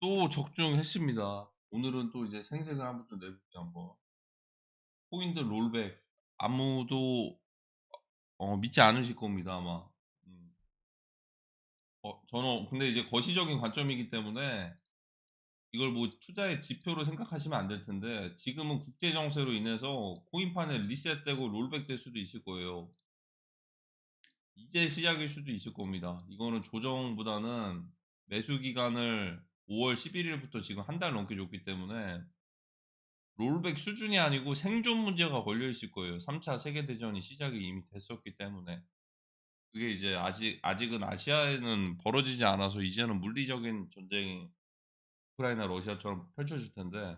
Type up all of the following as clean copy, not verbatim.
또 적중했습니다. 오늘은 또 이제 생색을 한번 좀 내볼게요, 한번. 코인들 롤백. 아무도 믿지 않으실 겁니다, 아마. 음. 저는 근데 이제 거시적인 관점이기 때문에 이걸 뭐 투자의 지표로 생각하시면 안 될 텐데, 지금은 국제 정세로 인해서 코인판에 리셋되고 롤백될 수도 있을 거예요. 이제 시작일 수도 있을 겁니다. 이거는 조정보다는 매수 기간을 5월 11 일부터 지금 한 달 넘게 줬기 때문에 롤백 수준이 아니고 생존 문제가 걸려 있을 거예요. 3차 세계 대전이 시작이 이미 됐었기 때문에. 그게 이제 아직은 아시아에는 벌어지지 않아서 이제는 물리적인 전쟁이 우크라이나 러시아처럼 펼쳐질 텐데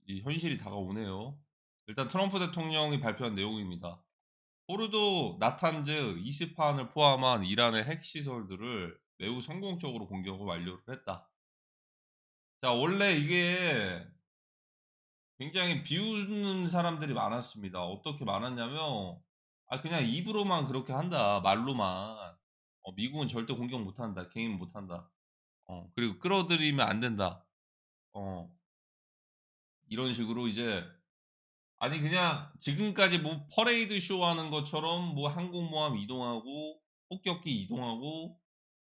이 현실이 다가오네요. 일단 트럼프 대통령이 발표한 내용입니다. 포르도, 나탄즈, 이스파한을 포함한 이란의 핵 시설들을 매우 성공적으로 공격을 완료를 했다. 자, 원래 이게 굉장히 비웃는 사람들이 많았습니다. 어떻게 많았냐면 그냥 입으로만 그렇게 한다. 말로만. 미국은 절대 공격 못 한다. 개입 못 한다. 그리고 끌어들이면 안 된다. 어 이런 식으로 이제 아니 그냥 지금까지 뭐 퍼레이드 쇼하는 것처럼 뭐 항공모함 이동하고 폭격기 이동하고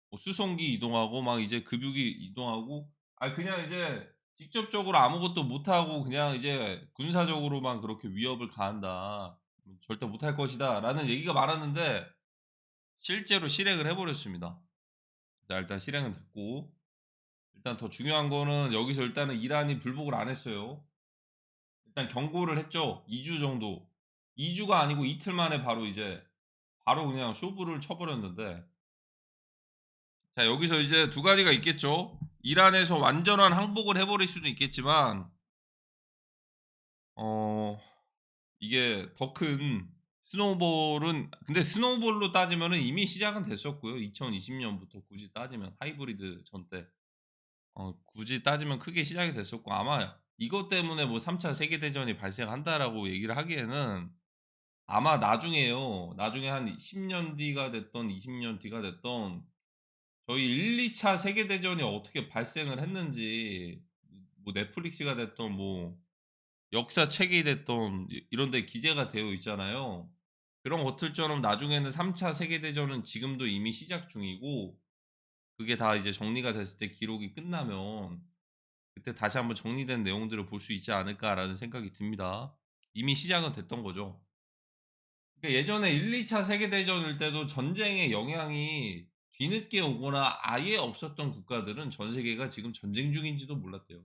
뭐 수송기 이동하고 막 이제 급유기 이동하고 그냥 이제 직접적으로 아무것도 못하고 그냥 이제 군사적으로만 그렇게 위협을 가한다. 절대 못할 것이다.'라는 얘기가 많았는데 실제로 실행을 해 버렸습니다. 자, 일단 실행은 됐고 일단 더 중요한 거는 여기서 일단은 이란이 불복을 안 했어요. 일단 경고를 했죠. 2주 정도. 2 주가 아니고 이틀 만에 바로 그냥 쇼부를 쳐 버렸는데 자, 여기서 이제 두 가지가 있겠죠. 이란에서 완전한 항복을 해 버릴 수도 있겠지만 어 이게 더 큰 스노우볼은 근데 스노우볼로 따지면은 이미 시작은 됐었고요. 2020 년부터 굳이 따지면 하이브리드 전 때. 굳이 따지면 크게 시작이 됐었고 아마 이것 때문에 뭐 "3 차 세계 대전이 발생한다."라고 얘기를 하기에는 아마 나중에요. 나중에 한 10년 뒤가 됐던 20년 뒤가 됐던 저희 1-2차 세계 대전이 어떻게 발생을 했는지 뭐 넷플릭스가 됐던 뭐 역사책이 됐던 이런 데 기재가 되어 있잖아요. 그런 것들처럼 나중에는 3차 세계 대전은 지금도 이미 시작 중이고 그게 다 이제 정리가 됐을 때 기록이 끝나면 그때 다시 한번 정리된 내용들을 볼 수 있지 않을까라는 생각이 듭니다. 이미 시작은 됐던 거죠. 그러니까 예전에 1-2차 세계 대전일 때도 전쟁의 영향이 뒤늦게 오거나 아예 없었던 국가들은 전 세계가 지금 전쟁 중인지도 몰랐대요.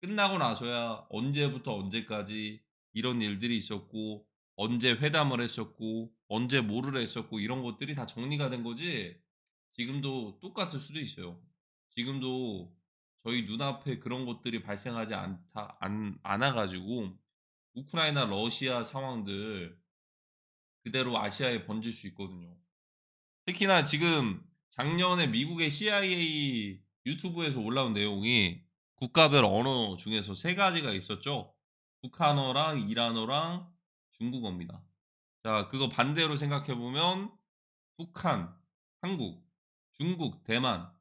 끝나고 나서야 언제부터 언제까지 이런 일들이 있었고 언제 회담을 했었고 언제 뭐를 했었고 이런 것들이 다 정리가 된 거지 지금도 똑같을 수도 있어요. 지금도 저희 눈앞에 그런 것들이 발생하지 않다 않아 가지고 우크라이나 러시아 상황들 그대로 아시아에 번질 수 있거든요. 특히나 지금 작년에 미국의 CIA 유튜브에서 올라온 내용이 국가별 언어 중에서 세 가지가 있었죠. 북한어랑 이란어랑 중국어입니다. 자, 그거 반대로 생각해 보면 북한, 한국, 중국, 대만,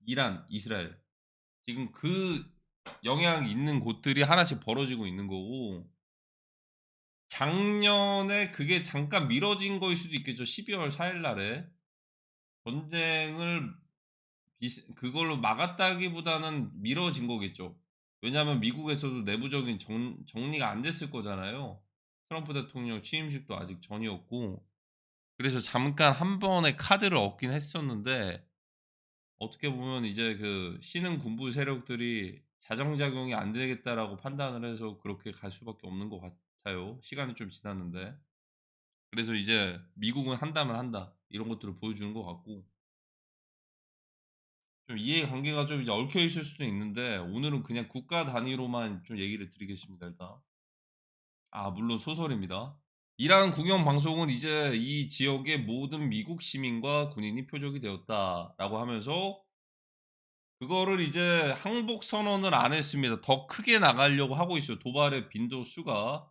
이란, 이스라엘. 지금 그 영향이 있는 곳들이 하나씩 벌어지고 있는 거고 작년에 그게 잠깐 미뤄진 거일 수도 있겠죠. 12월 4일 날에. 전쟁을 그걸로 막았다기보다는 미뤄진 거겠죠. 왜냐하면 미국에서도 내부적인 정리가 안 됐을 거잖아요. 트럼프 대통령 취임식도 아직 전이었고. 그래서 잠깐 한 번의 카드를 얻긴 했었는데 어떻게 보면 이제 그 신흥 군부 세력들이 '자정작용이 안 되겠다.'라고 판단을 해서 그렇게 갈 수밖에 없는 것 같아요, 시간이 좀 지났는데. 그래서 이제 '미국은 한다면 한다.' 이런 것들을 보여주는 것 같고 좀 이해관계가 좀 이제 얽혀 있을 수도 있는데 오늘은 그냥 국가 단위로만 좀 얘기를 드리겠습니다 일단. 물론 소설입니다. 이란 국영 방송은 이제 "이 지역의 모든 미국 시민과 군인이 표적이 되었다."라고 하면서 그거를 이제 항복 선언을 안 했습니다. 더 크게 나가려고 하고 있어요 도발의 빈도수가.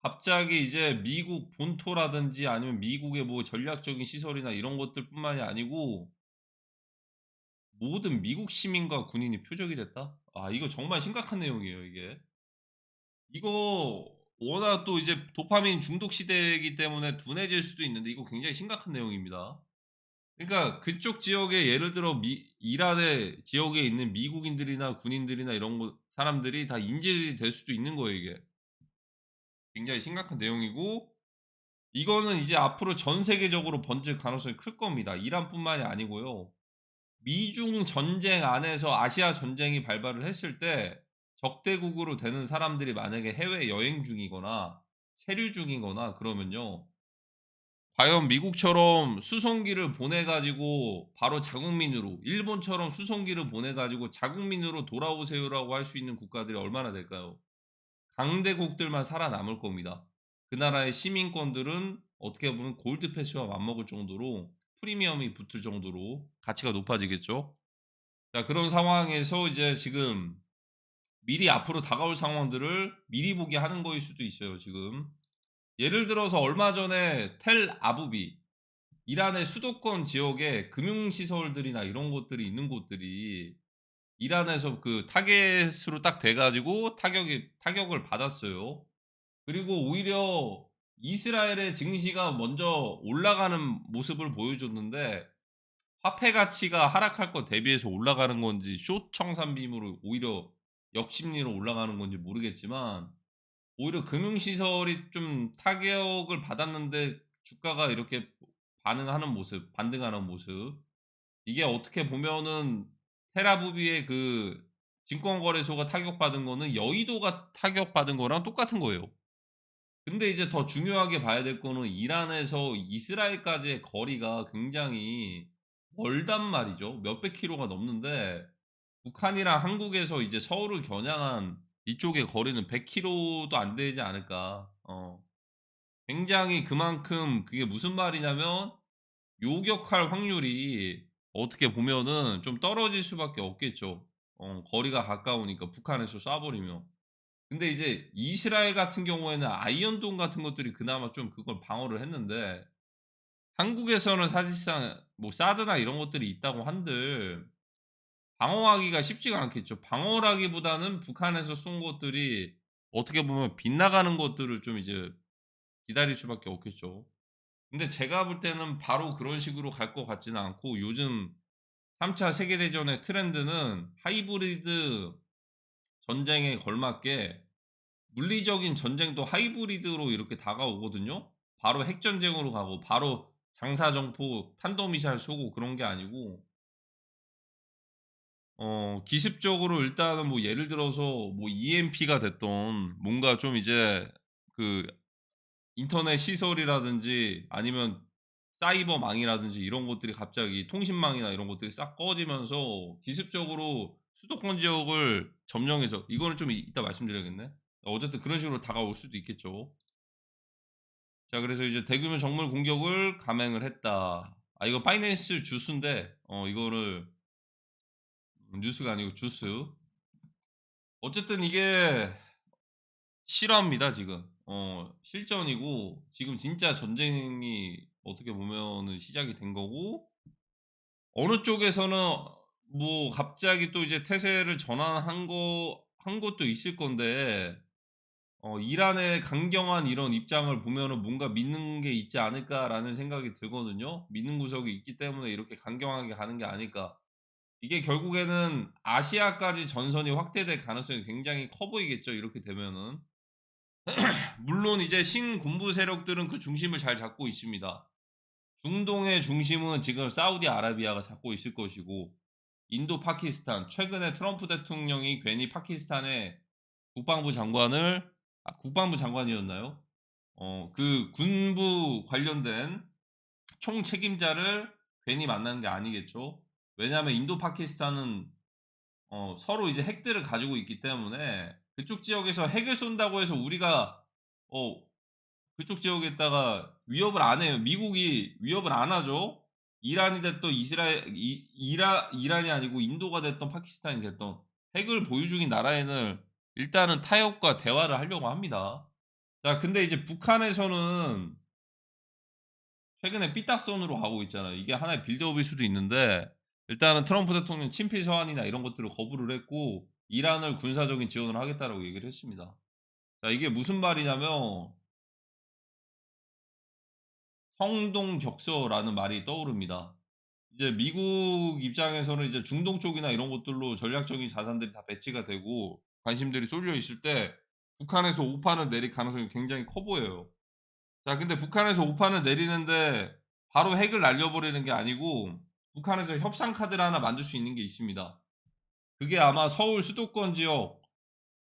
갑자기 이제 미국 본토라든지 아니면 미국의 뭐 전략적인 시설이나 이런 것들 뿐만이 아니고 모든 미국 시민과 군인이 표적이 됐다? 아 이거 정말 심각한 내용이에요 이게. 이거 워낙 또 이제 도파민 중독 시대이기 때문에 둔해질 수도 있는데 이거 굉장히 심각한 내용입니다. 그러니까 그쪽 지역에 예를 들어 미 이란의 지역에 있는 미국인들이나 군인들이나 이런 거 사람들이 다 인질이 될 수도 있는 거예요 이게. 굉장히 심각한 내용이고 이거는 이제 앞으로 전 세계적으로 번질 가능성이 클 겁니다. 이란뿐만이 아니고요. 미중 전쟁 안에서 아시아 전쟁이 발발을 했을 때 적대국으로 되는 사람들이 만약에 해외 여행 중이거나 체류 중이거나 그러면요. 과연 미국처럼 수송기를 보내 가지고 바로 자국민으로 일본처럼 수송기를 보내 가지고 자국민으로 돌아오세요라고 할 수 있는 국가들이 얼마나 될까요? 강대국들만 살아남을 겁니다. 그 나라의 시민권들은 어떻게 보면 골드 패스와 맞먹을 정도로 프리미엄이 붙을 정도로 가치가 높아지겠죠. 자 그런 상황에서 이제 지금 미리 앞으로 다가올 상황들을 미리 보기 하는 거일 수도 있어요 지금. 예를 들어서 얼마 전에 텔 아부비 이란의 수도권 지역에 금융시설들이나 이런 것들이 있는 곳들이 이란에서 그 타겟으로 딱 돼 가지고 타격을 받았어요. 그리고 오히려 이스라엘의 증시가 먼저 올라가는 모습을 보여줬는데 화폐 가치가 하락할 거 대비해서 올라가는 건지 숏 청산빔으로 오히려 역심리로 올라가는 건지 모르겠지만 오히려 금융시설이 좀 타격을 받았는데 주가가 이렇게 반응하는 모습, 반등하는 모습. 이게 어떻게 보면은 텔아비브의 그 증권거래소가 타격받은 거는 여의도가 타격받은 거랑 똑같은 거예요. 근데 이제 더 중요하게 봐야 될 거는 이란에서 이스라엘까지의 거리가 굉장히 멀단 말이죠. 몇백 킬로가 넘는데 북한이랑 한국에서 이제 서울을 겨냥한 이쪽의 거리는 100 킬로도 안 되지 않을까. 굉장히 그만큼 그게 무슨 말이냐면 요격할 확률이 어떻게 보면은 좀 떨어질 수밖에 없겠죠. 거리가 가까우니까 북한에서 쏴 버리면. 근데 이제 이스라엘 같은 경우에는 아이언돔 같은 것들이 그나마 좀 그걸 방어를 했는데 한국에서는 사실상 뭐 사드나 이런 것들이 있다고 한들 방어하기가 쉽지가 않겠죠. 방어라기보다는 북한에서 쏜 것들이 어떻게 보면 빗나가는 것들을 좀 이제 기다릴 수밖에 없겠죠. 근데 제가 볼 때는 바로 그런 식으로 갈 것 같지는 않고 요즘 3차 세계대전의 트렌드는 하이브리드 전쟁에 걸맞게 물리적인 전쟁도 하이브리드로 이렇게 다가오거든요. 바로 핵전쟁으로 가고 바로 장사정포 탄도미사일 쏘고 그런 게 아니고 기습적으로 일단은 뭐 예를 들어서 뭐 EMP가 됐든 뭔가 좀 이제 그 인터넷 시설이라든지 아니면 사이버망이라든지 이런 것들이 갑자기 통신망이나 이런 것들이 싹 꺼지면서 기습적으로 수도권 지역을 점령해서 이거는 좀 이따 말씀드려야겠네. 어쨌든 그런 식으로 다가올 수도 있겠죠. 자 그래서 이제 "대규모 정밀 공격을 감행을 했다." 아 이거 파이낸스 주스인데 이거를 뉴스가 아니고 주스. 어쨌든 이게 실화입니다 지금. 실전이고 지금 진짜 전쟁이 어떻게 보면은 시작이 된 거고 어느 쪽에서는 뭐 갑자기 또 이제 태세를 전환한 한 것도 있을 건데 이란의 강경한 이런 입장을 보면은 '뭔가 믿는 게 있지 않을까.'라는 생각이 들거든요. 믿는 구석이 있기 때문에 이렇게 강경하게 가는 게 아닐까. 이게 결국에는 아시아까지 전선이 확대될 가능성이 굉장히 커 보이겠죠 이렇게 되면은. 물론 이제 신군부 세력들은 그 중심을 잘 잡고 있습니다. 중동의 중심은 지금 사우디아라비아가 잡고 있을 것이고 인도 파키스탄 최근에 트럼프 대통령이 괜히 파키스탄의 국방부 장관을 국방부 장관이었나요? 그 군부 관련된 총책임자를 괜히 만난 게 아니겠죠. 왜냐하면 인도 파키스탄은 서로 이제 핵들을 가지고 있기 때문에 그쪽 지역에서 핵을 쏜다고 해서 우리가 어 그쪽 지역에다가 위협을 안 해요. 미국이 위협을 안 하죠. 이란이 됐든 이스라엘 이란이 아니고 인도가 됐든 파키스탄이 됐든 핵을 보유 중인 나라에는 일단은 타협과 대화를 하려고 합니다. 자 근데 이제 북한에서는 최근에 삐딱선으로 가고 있잖아요. 이게 하나의 빌드업일 수도 있는데 일단은 트럼프 대통령 친필 서한이나 이런 것들을 거부를 했고 이란을 군사적인 지원을 하겠다라고 얘기를 했습니다. 자 이게 무슨 말이냐면 성동격서라는 말이 떠오릅니다. 이제 미국 입장에서는 이제 중동 쪽이나 이런 곳들로 전략적인 자산들이 다 배치가 되고 관심들이 쏠려 있을 때 북한에서 오판을 내릴 가능성이 굉장히 커 보여요. 자 근데 북한에서 오판을 내리는데 바로 핵을 날려버리는 게 아니고 북한에서 협상 카드를 하나 만들 수 있는 게 있습니다. 그게 아마 서울 수도권 지역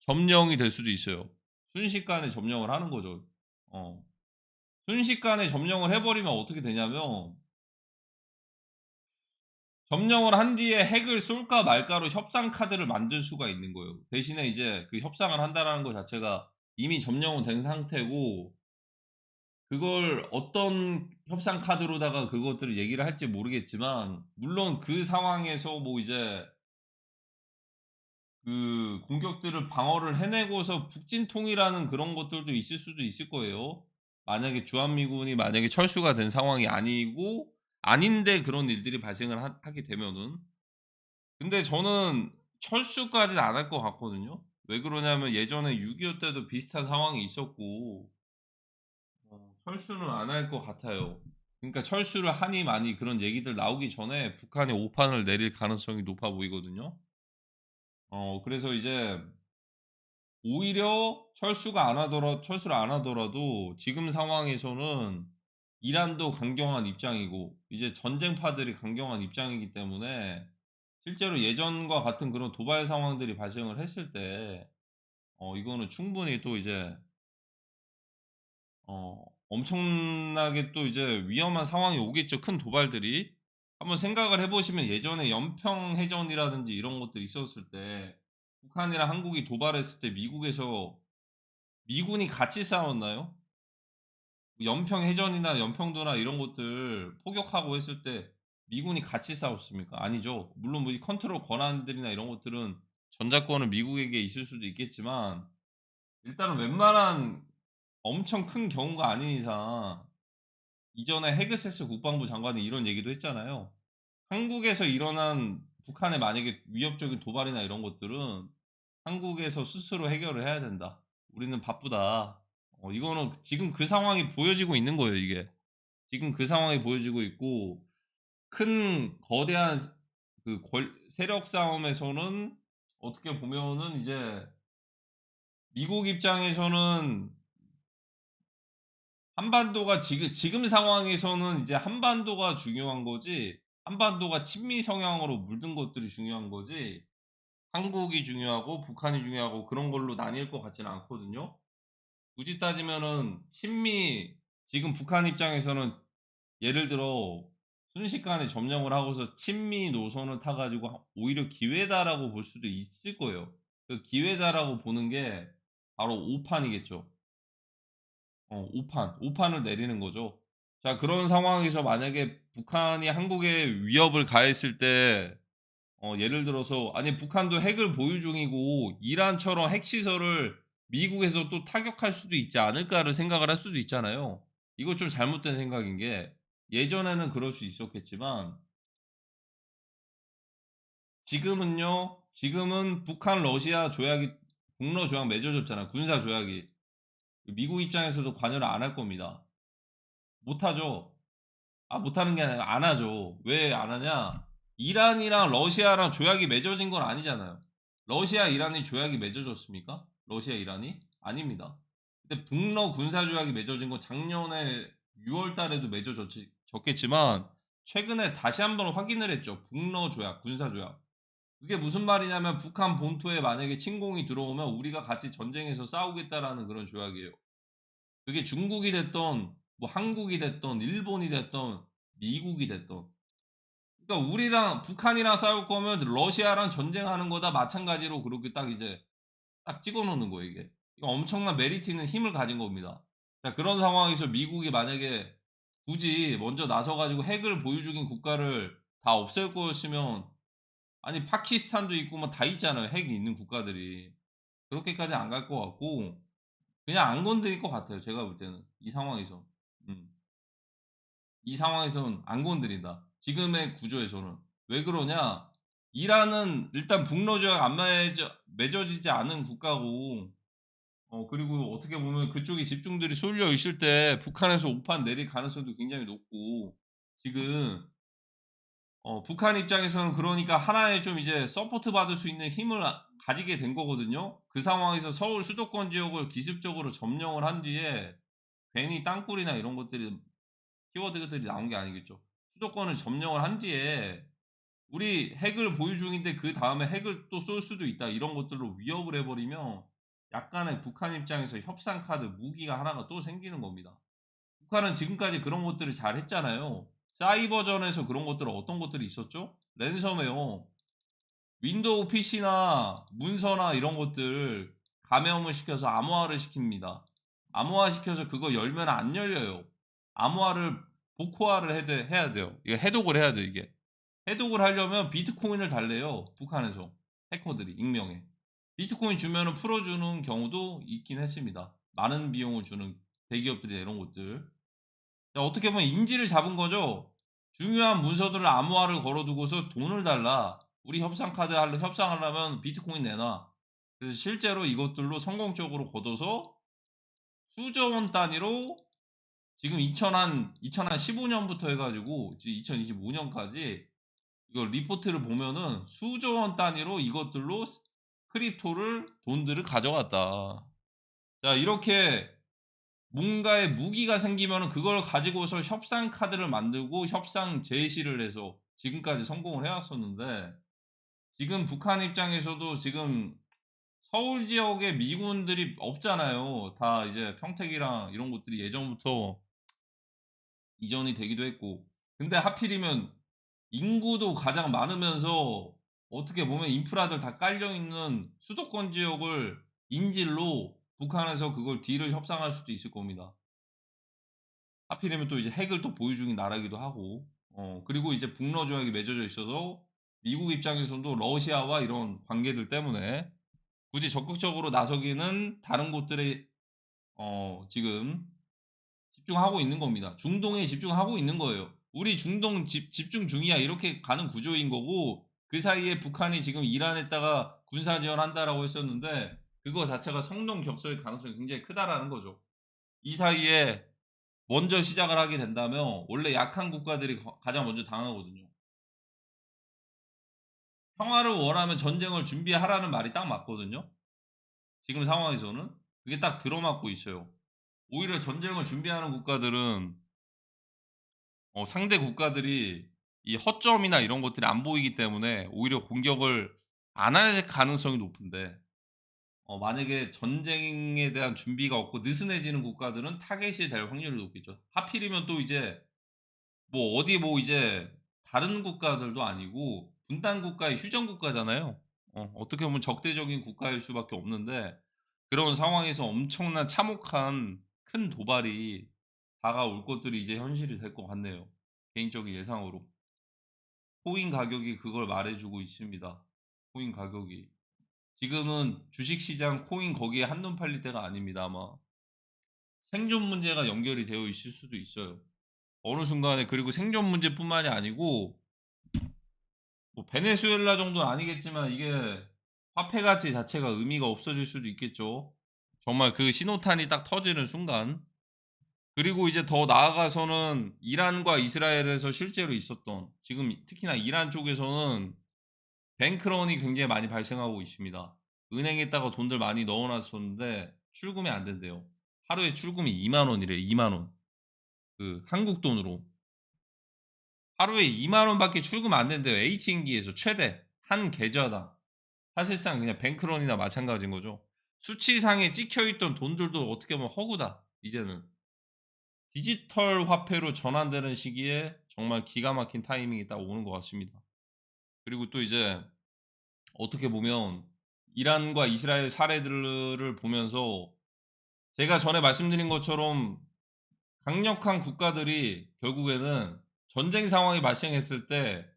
점령이 될 수도 있어요. 순식간에 점령을 하는 거죠. 어. 순식간에 점령을 해 버리면 어떻게 되냐면 점령을 한 뒤에 핵을 쏠까 말까로 협상 카드를 만들 수가 있는 거예요. 대신에 이제 그 협상을 한다라는 거 자체가 이미 점령은 된 상태고 그걸 어떤 협상 카드로다가 그것들을 얘기를 할지 모르겠지만 물론 그 상황에서 뭐 이제 그 공격들을 방어를 해내고서 북진통이라는 그런 것들도 있을 수도 있을 거예요. 만약에 주한미군이 만약에 철수가 된 상황이 아니고 아닌데 그런 일들이 발생을 하게 되면은. 근데 저는 철수까지는 안 할 것 같거든요. 왜 그러냐면 예전에 6.25 때도 비슷한 상황이 있었고 철수는 안 할 것 같아요. 그러니까 철수를 하니 마니 그런 얘기들 나오기 전에 북한이 오판을 내릴 가능성이 높아 보이거든요. 그래서 이제 오히려 철수를 안 하더라도 지금 상황에서는 이란도 강경한 입장이고 이제 전쟁파들이 강경한 입장이기 때문에 실제로 예전과 같은 그런 도발 상황들이 발생을 했을 때 이거는 충분히 또 이제 엄청나게 또 이제 위험한 상황이 오겠죠, 큰 도발들이. 한번 생각을 해 보시면 예전에 연평해전이라든지 이런 것들이 있었을 때 북한이랑 한국이 도발했을 때 미군이 같이 싸웠나요? 연평해전이나 연평도나 이런 곳들 포격하고 했을 때 미군이 같이 싸웠습니까? 아니죠. 물론 뭐 이 컨트롤 권한들이나 이런 것들은 전작권은 미국에게 있을 수도 있겠지만 일단은 웬만한 엄청 큰 경우가 아닌 이상 이전에 헤그세스 국방부 장관이 이런 얘기도 했잖아요. 한국에서 일어난 북한의 만약에 위협적인 도발이나 이런 것들은 "한국에서 스스로 해결을 해야 된다. 우리는 바쁘다." 이거는 지금 그 상황이 보여지고 있는 거예요 이게. 지금 그 상황이 보여지고 있고 큰 거대한 그 세력 싸움에서는 어떻게 보면은 이제 미국 입장에서는 한반도가 지금 상황에서는 이제 한반도가 중요한 거지 한반도가 친미 성향으로 물든 것들이 중요한 거지 한국이 중요하고 북한이 중요하고 그런 걸로 나뉠 것 같지는 않거든요. 굳이 따지면은 지금 북한 입장에서는 예를 들어 순식간에 점령을 하고서 친미 노선을 타 가지고 오히려 기회다라고 볼 수도 있을 거예요. 그 기회다라고 보는 게 바로 오판이겠죠. 오판을 내리는 거죠. 자 그런 상황에서 만약에 북한이 한국에 위협을 가했을 때 예를 들어서 아니 북한도 핵을 보유 중이고 이란처럼 핵시설을 미국에서 또 타격할 수도 있지 않을까를 생각을 할 수도 있잖아요. 이거 좀 잘못된 생각인 게 예전에는 그럴 수 있었겠지만 지금은 북한 러시아 조약이 북러 조약 맺어졌잖아요, 군사 조약이. 미국 입장에서도 관여를 안 할 겁니다. 못 하죠. 못하는 게 아니라 안 하죠. 왜 안 하냐? 이란이랑 러시아랑 조약이 맺어진 건 아니잖아요. 러시아, 이란이 조약이 맺어졌습니까? 러시아, 이란이? 아닙니다. 근데 북러 군사 조약이 맺어진 건 작년에 6월 달에도 졌겠지만 최근에 다시 한번 확인을 했죠. 북러 조약, 군사 조약. 그게 무슨 말이냐면 북한 본토에 만약에 침공이 들어오면 우리가 같이 전쟁에서 싸우겠다라는 그런 조약이에요. 그게 중국이 됐던 뭐 한국이 됐던 일본이 됐던 미국이 됐던 그러니까 우리랑 북한이랑 싸울 거면 러시아랑 전쟁하는 거다 마찬가지로 그렇게 딱 이제 딱 찍어 놓는 거예요 이게. 이거 엄청난 메리트 있는 힘을 가진 겁니다. 자 그런 상황에서 미국이 만약에 굳이 먼저 나서 가지고 핵을 보유 중인 국가를 다 없앨 거였으면 아니 파키스탄도 있고 뭐 다 있잖아요 핵이 있는 국가들이. 그렇게까지 안 갈 것 같고 그냥 안 건드릴 것 같아요 제가 볼 때는 이 상황에서. 음. 이 상황에서는 안 건드린다. 지금의 구조에서는. 왜 그러냐? 이란은 일단 북러 조약 안 맺어지지 않은 국가고 그리고 어떻게 보면 그쪽에 집중들이 쏠려 있을 때 북한에서 오판 내릴 가능성도 굉장히 높고 지금 북한 입장에서는 그러니까 하나의 좀 이제 서포트 받을 수 있는 힘을 가지게 된 거거든요. 그 상황에서 서울 수도권 지역을 기습적으로 점령을 한 뒤에 괜히 땅굴이나 이런 것들이 키워드들이 나온 게 아니겠죠. 수도권을 점령을 한 뒤에 우리 핵을 보유 중인데 그다음에 핵을 또 쏠 수도 있다. 이런 것들로 위협을 해 버리면 약간의 북한 입장에서 협상 카드 무기가 하나가 또 생기는 겁니다. 북한은 지금까지 그런 것들을 잘 했잖아요. 사이버전에서 그런 것들 어떤 것들이 있었죠? 랜섬웨어, 윈도우 PC나 문서나 이런 것들 감염을 시켜서 암호화를 시킵니다. 암호화 시켜서 그거 열면 안 열려요. 암호화를 복호화를 해야 돼요. 이게 해독을 해야 돼요, 이게. 해독을 하려면 비트코인을 달래요. 북한에서 해커들이 익명에. 비트코인 주면은 풀어주는 경우도 있긴 했습니다. 많은 비용을 주는 대기업들이 이런 것들. 자, 어떻게 보면 인지를 잡은 거죠. 중요한 문서들을 암호화를 걸어두고서 돈을 달라. 우리 협상하려면 비트코인 내놔. 그래서 실제로 이것들로 성공적으로 걷어서 수조 원 단위로 지금 2015년부터 해가지고 지금 2025년까지 이거 리포트를 보면은 수조 원 단위로 이것들로 크립토를 돈들을 가져갔다. 자, 이렇게 뭔가의 무기가 생기면은 그걸 가지고서 협상 카드를 만들고 협상 제시를 해서 지금까지 성공을 해 왔었는데 지금 북한 입장에서도 지금 서울 지역에 미군들이 없잖아요. 다 이제 평택이랑 이런 곳들이 예전부터 이전이 되기도 했고. 근데 하필이면 인구도 가장 많으면서 어떻게 보면 인프라들 다 깔려 있는 수도권 지역을 인질로 북한에서 그걸 딜을 협상할 수도 있을 겁니다. 하필이면 또 이제 핵을 또 보유 중인 나라이기도 하고 그리고 이제 북러 조약이 맺어져 있어서 미국 입장에서도 러시아와 이런 관계들 때문에 굳이 적극적으로 나서기는 다른 곳들에 지금 집중하고 있는 겁니다. 중동에 집중하고 있는 거예요. "우리 중동 집중 중이야." 이렇게 가는 구조인 거고 그 사이에 북한이 지금 "이란에다가 군사 지원한다."라고 했었는데 그거 자체가 성동격서일 가능성이 굉장히 크다라는 거죠. 이 사이에 먼저 시작을 하게 된다면 원래 약한 국가들이 가장 먼저 당하거든요. 평화를 원하면 전쟁을 준비하라는 말이 딱 맞거든요. 지금 상황에서는 그게 딱 들어맞고 있어요. 오히려 전쟁을 준비하는 국가들은 상대 국가들이 이 허점이나 이런 것들이 안 보이기 때문에 오히려 공격을 안 할 가능성이 높은데 만약에 전쟁에 대한 준비가 없고 느슨해지는 국가들은 타겟이 될 확률이 높겠죠. 하필이면 또 이제 뭐 어디 뭐 이제 다른 국가들도 아니고 분단 국가의 휴전 국가잖아요. 어떻게 보면 적대적인 국가일 수밖에 없는데 그런 상황에서 엄청난 참혹한 큰 도발이 다가올 것들이 이제 현실이 될 것 같네요. 개인적인 예상으로. 코인 가격이 그걸 말해 주고 있습니다. 코인 가격이. 지금은 주식시장 코인 거기에 한눈 팔릴 때가 아닙니다 아마. 생존 문제가 연결이 되어 있을 수도 있어요. 어느 순간에 그리고 생존 문제뿐만이 아니고 뭐 베네수엘라 정도는 아니겠지만 이게 화폐 가치 자체가 의미가 없어질 수도 있겠죠. 정말 그 신호탄이 딱 터지는 순간. 그리고 이제 더 나아가서는 이란과 이스라엘에서 실제로 있었던 지금 특히나 이란 쪽에서는 뱅크런이 굉장히 많이 발생하고 있습니다. 은행에다가 돈들 많이 넣어 놨었는데 출금이 안 된대요. 하루에 출금이 2만 원이래요. 2만 원. 그 한국 돈으로. 하루에 2만 원밖에 출금 안 된대요. ATM기에서 최대 한 계좌당. 사실상 그냥 뱅크런이나 마찬가지인 거죠. 수치상에 찍혀 있던 돈들도 어떻게 보면 허구다. 이제는 디지털 화폐로 전환되는 시기에 정말 기가 막힌 타이밍이 딱 오는 것 같습니다. 그리고 또 이제 어떻게 보면 이란과 이스라엘 사례들을 보면서 제가 전에 말씀드린 것처럼 강력한 국가들이 결국에는 전쟁 상황이 발생했을 때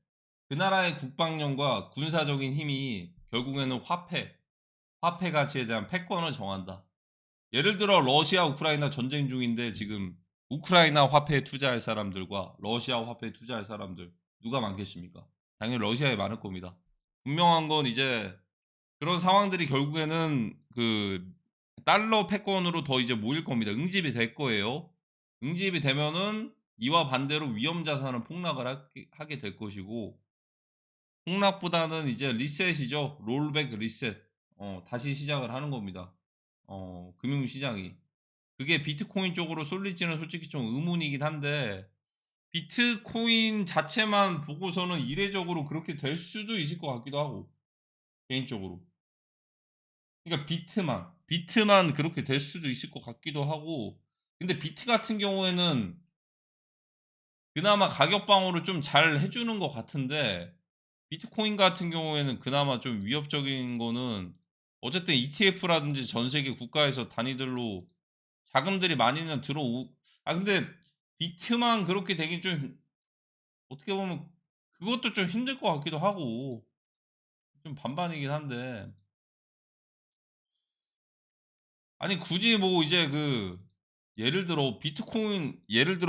그 나라의 국방력과 군사적인 힘이 결국에는 화폐 가치에 대한 패권을 정한다. 예를 들어 러시아 우크라이나 전쟁 중인데 지금 우크라이나 화폐에 투자할 사람들과 러시아 화폐에 투자할 사람들 누가 많겠습니까? 당연히 러시아에 많을 겁니다. 분명한 건 이제 그런 상황들이 결국에는 그 달러 패권으로 더 이제 모일 겁니다. 응집이 될 거예요. 응집이 되면은 이와 반대로 위험 자산은 폭락을 하게 될 것이고, 폭락보다는 이제 리셋이죠. 롤백 리셋. 다시 시작을 하는 겁니다. 금융 시장이. 그게 비트코인 쪽으로 쏠릴지는 솔직히 좀 의문이긴 한데, 비트코인 자체만 보고서는 이례적으로 그렇게 될 수도 있을 것 같기도 하고, 개인적으로. 그러니까 비트만 그렇게 될 수도 있을 것 같기도 하고, 근데 비트 같은 경우에는 그나마 가격 방어를 좀 잘 해 주는 것 같은데, 비트코인 같은 경우에는 그나마 좀 위협적인 거는 어쨌든 ETF라든지 전 세계 국가에서 단위들로 자금들이 많이는 근데 비트만 그렇게 되긴 좀, 어떻게 보면 그것도 좀 힘들 것 같기도 하고, 좀 반반이긴 한데. 아니 굳이 뭐 이제 예를 들어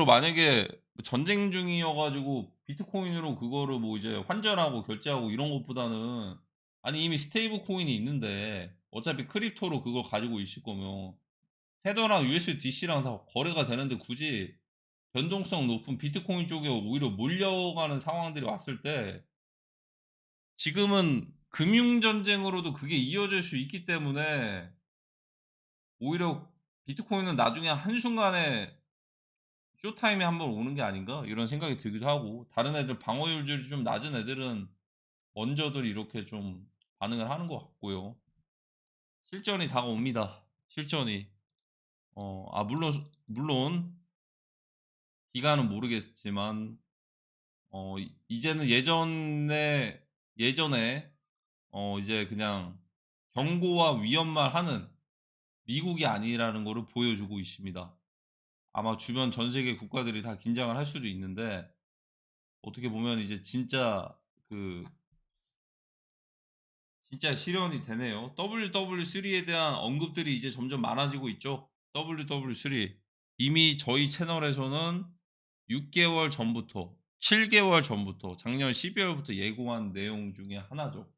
만약에 전쟁 중이어 가지고 비트코인으로 그거를 뭐 이제 환전하고 결제하고 이런 것보다는, 아니 이미 스테이블 코인이 있는데 어차피 크립토로 그걸 가지고 있을 거면 테더랑 USDC랑 다 거래가 되는데 굳이 변동성 높은 비트코인 쪽에 오히려 몰려가는 상황들이 왔을 때, 지금은 금융 전쟁으로도 그게 이어질 수 있기 때문에 오히려 비트코인은 나중에 한순간에 쇼타임이 한번 오는 게 아닌가 이런 생각이 들기도 하고, 다른 애들 방어율들이 좀 낮은 애들은 먼저들 이렇게 좀 반응을 하는 것 같고요. 실전이 다가옵니다. 실전이. 물론 기간은 모르겠지만, 이제는 예전에 이제 그냥 경고와 위협만 하는 미국이 아니라는 거를 보여주고 있습니다. 아마 주변 전 세계 국가들이 다 긴장을 할 수도 있는데, 어떻게 보면 이제 그 진짜 실현이 되네요. WW3에 대한 언급들이 이제 점점 많아지고 있죠. WW3 이미 저희 채널에서는 6개월 전부터, 7개월 전부터, 작년 12월부터 예고한 내용 중에 하나죠.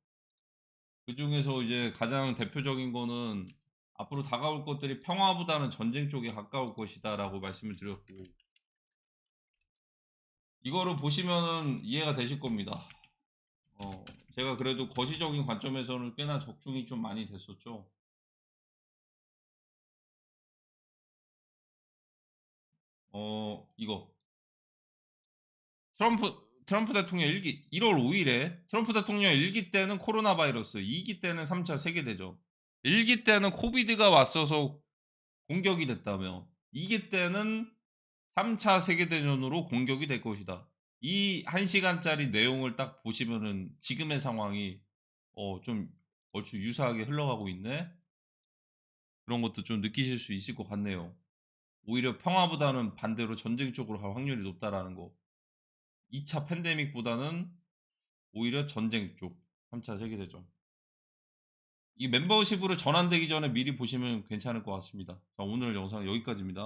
그중에서 이제 가장 대표적인 거는 앞으로 다가올 것들이 평화보다는 전쟁 쪽에 가까울 것이다라고 말씀을 드렸고, 이거를 보시면은 이해가 되실 겁니다. 제가 그래도 거시적인 관점에서는 꽤나 적중이 좀 많이 됐었죠. 이거 트럼프 대통령 1기 1월 5일에 트럼프 대통령 1기 때는 코로나 바이러스, 2기 때는 3차 세계대전. 1기 때는 코비드가 왔어서 공격이 됐다며, 2기 때는 3차 세계대전으로 공격이 될 것이다. 이 1시간짜리 내용을 딱 보시면은 지금의 상황이 좀 얼추 유사하게 흘러가고 있네. 그런 것도 좀 느끼실 수 있을 것 같네요. 오히려 평화보다는 반대로 전쟁 쪽으로 갈 확률이 높다라는 거. 2차 팬데믹보다는 오히려 전쟁 쪽, 3차 세계대전. 이 멤버십으로 전환되기 전에 미리 보시면 괜찮을 것 같습니다. 자, 오늘 영상 여기까지입니다.